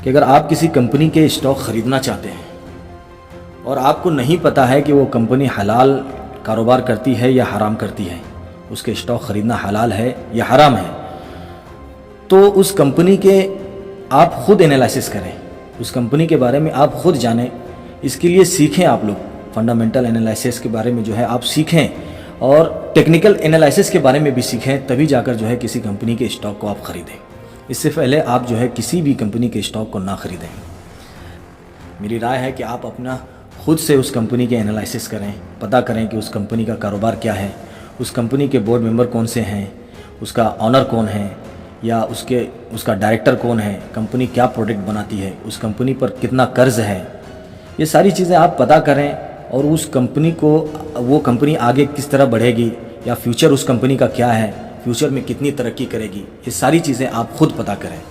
कि अगर आप किसी कंपनी के स्टॉक ख़रीदना चाहते हैं और आपको नहीं पता है कि वो कंपनी हलाल कारोबार करती है या हराम करती है, उसके स्टॉक ख़रीदना हलाल है या हराम है, तो उस कंपनी के आप खुद एनालिसिस करें, उस कंपनी के बारे में आप खुद जानें। इसके लिए सीखें, आप लोग फंडामेंटल एनालिसिस के बारे में जो है आप सीखें और टेक्निकल एनालिसिस के बारे में भी सीखें, तभी जाकर जो है किसी कंपनी के स्टॉक को आप ख़रीदें। इससे पहले आप जो है किसी भी कंपनी के स्टॉक को ना ख़रीदें। मेरी राय है कि आप अपना खुद से उस कंपनी के एनालिसिस करें, पता करें कि उस कंपनी का कारोबार क्या है, उस कंपनी के बोर्ड मेंबर कौन से हैं, उसका ऑनर कौन है या उसका डायरेक्टर कौन है, कंपनी क्या प्रोडक्ट बनाती है, उस कंपनी पर कितना कर्ज है। ये सारी चीज़ें आप पता करें और उस कंपनी को, वो कंपनी आगे किस तरह बढ़ेगी या फ्यूचर उस कंपनी का क्या है, फ्यूचर में कितनी तरक्की करेगी, ये सारी चीज़ें आप खुद पता करें।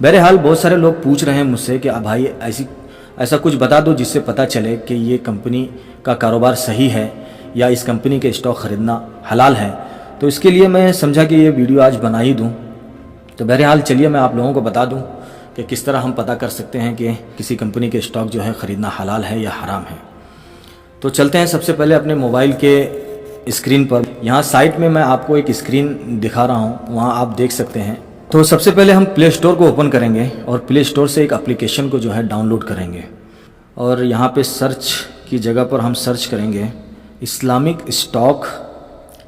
बहरहाल बहुत सारे लोग पूछ रहे हैं मुझसे कि भाई ऐसा कुछ बता दो जिससे पता चले कि ये कंपनी का कारोबार सही है या इस कंपनी के स्टॉक ख़रीदना हलाल है। तो इसके लिए मैं समझा कि ये वीडियो आज बना ही दूँ। तो बहरहाल चलिए मैं आप लोगों को बता दूं कि किस तरह हम पता कर सकते हैं कि किसी कंपनी के स्टॉक जो है ख़रीदना हलाल है या हराम है। तो चलते हैं सबसे पहले अपने मोबाइल के स्क्रीन पर। यहाँ साइट में मैं आपको एक स्क्रीन दिखा रहा हूँ, वहाँ आप देख सकते हैं। तो सबसे पहले हम प्ले स्टोर को ओपन करेंगे और प्ले स्टोर से एक एप्लीकेशन को जो है डाउनलोड करेंगे और यहाँ पे सर्च की जगह पर हम सर्च करेंगे इस्लामिक स्टॉक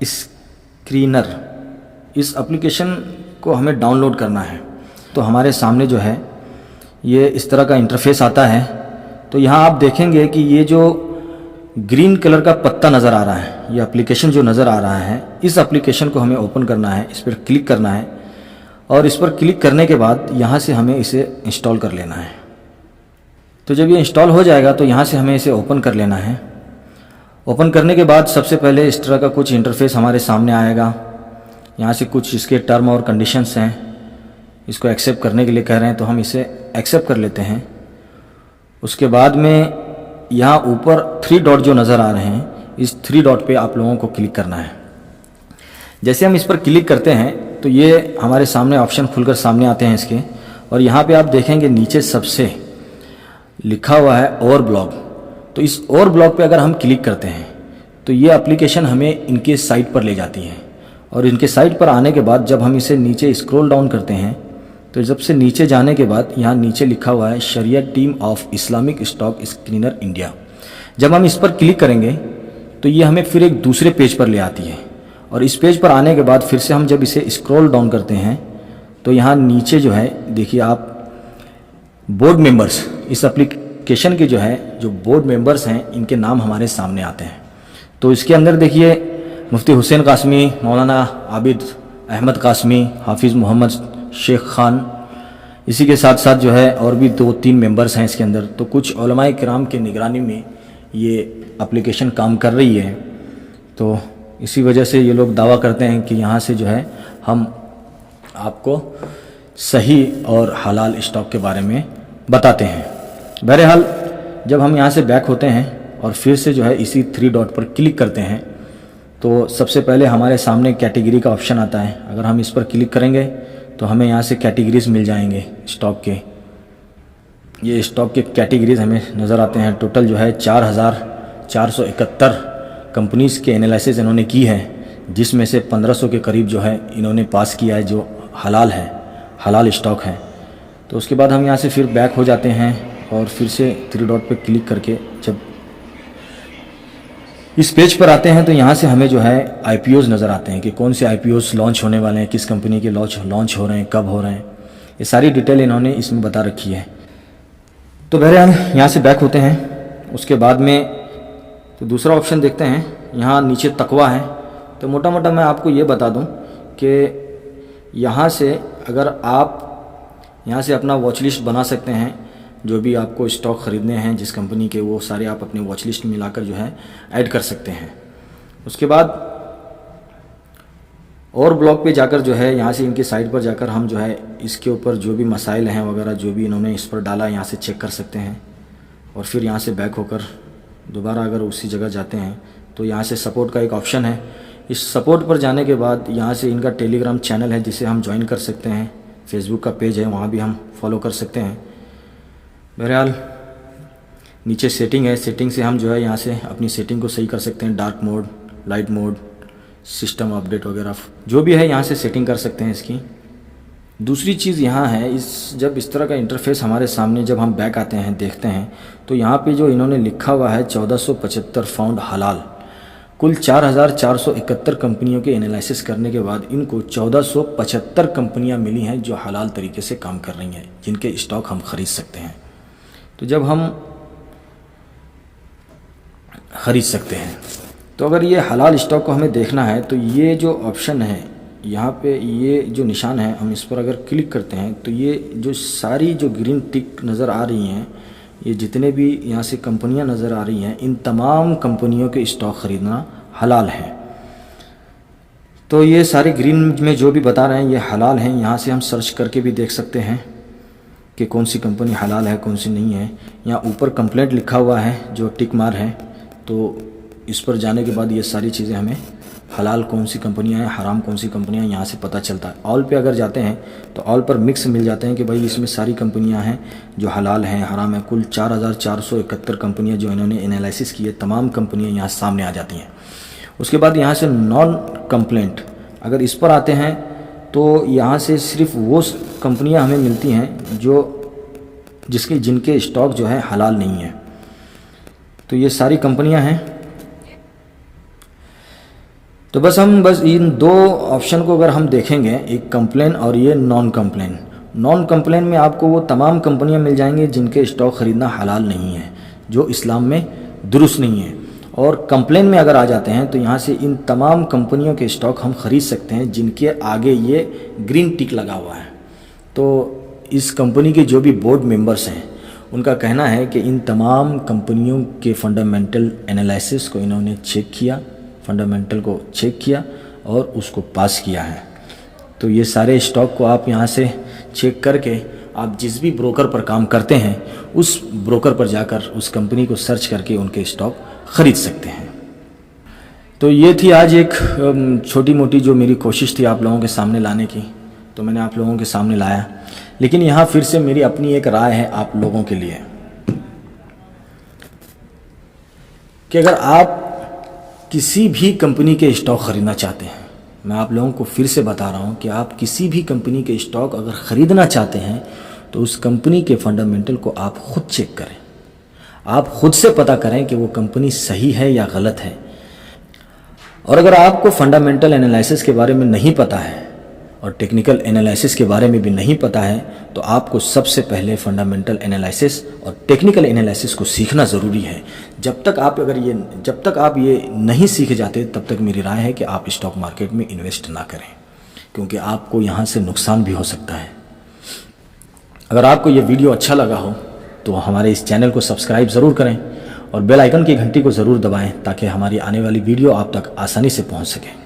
स्क्रीनर। इस एप्लीकेशन को हमें डाउनलोड करना है। तो हमारे सामने जो है ये इस तरह का इंटरफेस आता है। तो यहाँ आप देखेंगे कि ये जो ग्रीन कलर का पत्ता नज़र आ रहा है, ये एप्लीकेशन जो नज़र आ रहा है, इस एप्लीकेशन को हमें ओपन करना है, इस पर क्लिक करना है और इस पर क्लिक करने के बाद यहाँ से हमें इसे इंस्टॉल कर लेना है। तो जब ये इंस्टॉल हो जाएगा तो यहाँ से हमें इसे ओपन कर लेना है। ओपन करने के बाद सबसे पहले इस तरह का कुछ इंटरफेस हमारे सामने आएगा। यहाँ से कुछ इसके टर्म और कंडीशंस हैं, इसको एक्सेप्ट करने के लिए कह रहे हैं, तो हम इसे एक्सेप्ट कर लेते हैं। उसके बाद में यहाँ ऊपर 3 डॉट जो नज़र आ रहे हैं, इस 3 डॉट पे आप लोगों को क्लिक करना है। जैसे हम इस पर क्लिक करते हैं तो ये हमारे सामने ऑप्शन खुलकर सामने आते हैं इसके, और यहाँ पे आप देखेंगे नीचे सबसे लिखा हुआ है और ब्लॉग। तो इस और ब्लॉग पे अगर हम क्लिक करते हैं तो ये एप्लीकेशन हमें इनके साइट पर ले जाती है और इनके साइट पर आने के बाद जब हम इसे नीचे स्क्रॉल डाउन करते हैं तो जब से नीचे जाने के बाद यहाँ नीचे लिखा हुआ है Shariah team of Islamic stock screener India. जब हम इस पर क्लिक करेंगे तो ये हमें फिर एक दूसरे पेज पर ले आती है और इस पेज पर आने के बाद फिर से हम जब इसे स्क्रॉल डाउन करते हैं तो यहाँ नीचे जो है देखिए आप बोर्ड मेंबर्स, इस एप्लीकेशन के जो बोर्ड मेंबर्स हैं इनके नाम हमारे सामने आते हैं। तो इसके अंदर देखिए मुफ्ती हुसैन कासमी, मौलाना आबिद अहमद कासमी, हाफिज़ मोहम्मद शेख खान, इसी के साथ साथ जो है और भी 2-3 मेंबर्स हैं इसके अंदर। तो कुछ उलमाए किराम के निगरानी में ये एप्लीकेशन काम कर रही है। तो इसी वजह से ये लोग दावा करते हैं कि यहाँ से जो है हम आपको सही और हलाल स्टॉक के बारे में बताते हैं। बहरहाल जब हम यहाँ से बैक होते हैं और फिर से जो है इसी 3 डॉट पर क्लिक करते हैं तो सबसे पहले हमारे सामने कैटेगरी का ऑप्शन आता है। अगर हम इस पर क्लिक करेंगे तो हमें यहाँ से कैटेगरीज मिल जाएंगे स्टॉक के। ये स्टॉक के कैटेगरीज हमें नज़र आते हैं। टोटल जो है 4471 कंपनीज़ के एनालिसिस इन्होंने की है, जिसमें से 1500 के करीब जो है इन्होंने पास किया है जो हलाल है, हलाल स्टॉक है। तो उसके बाद हम यहाँ से फिर बैक हो जाते हैं और फिर से 3 डॉट पर क्लिक करके जब इस पेज पर आते हैं तो यहाँ से हमें जो है IPOs नज़र आते हैं कि कौन से IPOs लॉन्च होने वाले हैं, किस कंपनी के लॉन्च हो रहे हैं, कब हो रहे हैं, ये सारी डिटेल इन्होंने इसमें बता रखी है। तो बहरहाल यहाँ से बैक होते हैं। उसके बाद में तो दूसरा ऑप्शन देखते हैं, यहाँ नीचे तकवा है। तो मोटा मोटा मैं आपको ये बता दूँ कि यहाँ से अगर आप यहाँ से अपना वॉच लिस्ट बना सकते हैं, जो भी आपको स्टॉक ख़रीदने हैं जिस कंपनी के, वो सारे आप अपने वॉच लिस्ट में मिलाकर जो है ऐड कर सकते हैं। उसके बाद और ब्लॉग पे जाकर जो है यहाँ से इनके साइट पर जाकर हम जो है इसके ऊपर जो भी मसाइल हैं वगैरह जो भी इन्होंने इस पर डाला यहाँ से चेक कर सकते हैं। और फिर यहाँ से बैक होकर दोबारा अगर उसी जगह जाते हैं तो यहाँ से सपोर्ट का एक ऑप्शन है। इस सपोर्ट पर जाने के बाद यहाँ से इनका टेलीग्राम चैनल है जिसे हम ज्वाइन कर सकते हैं, फेसबुक का पेज है वहाँ भी हम फॉलो कर सकते हैं। बहरहाल नीचे सेटिंग है, सेटिंग से हम जो है यहाँ से अपनी सेटिंग को सही कर सकते हैं। Dark mode, light mode, system update वगैरह जो भी है यहाँ से सेटिंग कर सकते हैं इसकी। दूसरी चीज़ यहाँ है, जब इस तरह का इंटरफेस हमारे सामने जब हम बैक आते हैं देखते हैं तो यहाँ पे जो इन्होंने लिखा हुआ है 1475 फाउंड हलाल, कुल 4471 कंपनियों के एनालिसिस करने के बाद इनको 1475 कंपनियाँ मिली हैं जो हलाल तरीके से काम कर रही हैं, जिनके स्टॉक हम ख़रीद सकते हैं। तो जब हम ख़रीद सकते हैं तो अगर ये हलाल स्टॉक को हमें देखना है तो ये जो ऑप्शन है यहाँ पे, ये जो निशान है, हम इस पर अगर क्लिक करते हैं तो ये जो सारी जो ग्रीन टिक नज़र आ रही हैं, ये जितने भी यहाँ से कंपनियाँ नज़र आ रही हैं, इन तमाम कंपनियों के स्टॉक ख़रीदना हलाल है। तो ये सारे ग्रीन में जो भी बता रहे हैं ये हलाल हैं। यहाँ से हम सर्च करके भी देख सकते हैं कि कौन सी कंपनी हलाल है कौन सी नहीं है। यहाँ ऊपर कंप्लेंट लिखा हुआ है जो टिक मार है, तो इस पर जाने के बाद ये सारी चीज़ें हमें हलाल कौन सी कंपनियां हैं, हराम कौन सी कंपनियां, यहाँ से पता चलता है। ऑल पे अगर जाते हैं तो ऑल पर मिक्स मिल जाते हैं कि भाई इसमें सारी कंपनियां हैं जो हलाल हैं हराम है। कुल 4471 कंपनियां जो इन्होंने एनालिसिस की है, तमाम कंपनियां यहाँ सामने आ जाती हैं। उसके बाद यहाँ से नॉन कंप्लेंट अगर इस पर आते हैं तो यहाँ से सिर्फ वो कंपनियाँ हमें मिलती हैं जिनके स्टॉक जो है हलाल नहीं है। तो ये सारी कंपनियां हैं। तो बस इन दो ऑप्शन को अगर हम देखेंगे, एक कंप्लेन और ये नॉन कंप्लेन। नॉन कंप्लेन में आपको वो तमाम कंपनियां मिल जाएंगी जिनके स्टॉक ख़रीदना हलाल नहीं है, जो इस्लाम में दुरुस्त नहीं है। और कंप्लेन में अगर आ जाते हैं तो यहाँ से इन तमाम कंपनियों के स्टॉक हम ख़रीद सकते हैं जिनके आगे ये ग्रीन टिक लगा हुआ है। तो इस कंपनी के जो भी बोर्ड मेंबर्स हैं उनका कहना है कि इन तमाम कंपनियों के फंडामेंटल एनालिसिस को इन्होंने चेक किया, फंडामेंटल को चेक किया और उसको पास किया है। तो ये सारे स्टॉक को आप यहाँ से चेक करके आप जिस भी ब्रोकर पर काम करते हैं उस ब्रोकर पर जाकर उस कंपनी को सर्च करके उनके स्टॉक ख़रीद सकते हैं। तो ये थी आज एक छोटी मोटी जो मेरी कोशिश थी आप लोगों के सामने लाने की, तो मैंने आप लोगों के सामने लाया। लेकिन यहाँ फिर से मेरी अपनी एक राय है आप लोगों के लिए कि अगर आप किसी भी कंपनी के स्टॉक ख़रीदना चाहते हैं, मैं आप लोगों को फिर से बता रहा हूँ कि आप किसी भी कंपनी के स्टॉक अगर ख़रीदना चाहते हैं तो उस कंपनी के फंडामेंटल को आप ख़ुद चेक करें, आप ख़ुद से पता करें कि वो कंपनी सही है या गलत है। और अगर आपको फंडामेंटल एनालिसिस के बारे में नहीं पता है और टेक्निकल एनालिसिस के बारे में भी नहीं पता है तो आपको सबसे पहले फंडामेंटल एनालिसिस और टेक्निकल एनालिसिस को सीखना ज़रूरी है। जब तक आप ये नहीं सीख जाते तब तक मेरी राय है कि आप स्टॉक मार्केट में इन्वेस्ट ना करें, क्योंकि आपको यहाँ से नुकसान भी हो सकता है। अगर आपको ये वीडियो अच्छा लगा हो तो हमारे इस चैनल को सब्सक्राइब ज़रूर करें और बेल आइकन की घंटी को ज़रूर दबाएं ताकि हमारी आने वाली वीडियो आप तक आसानी से पहुँच सके।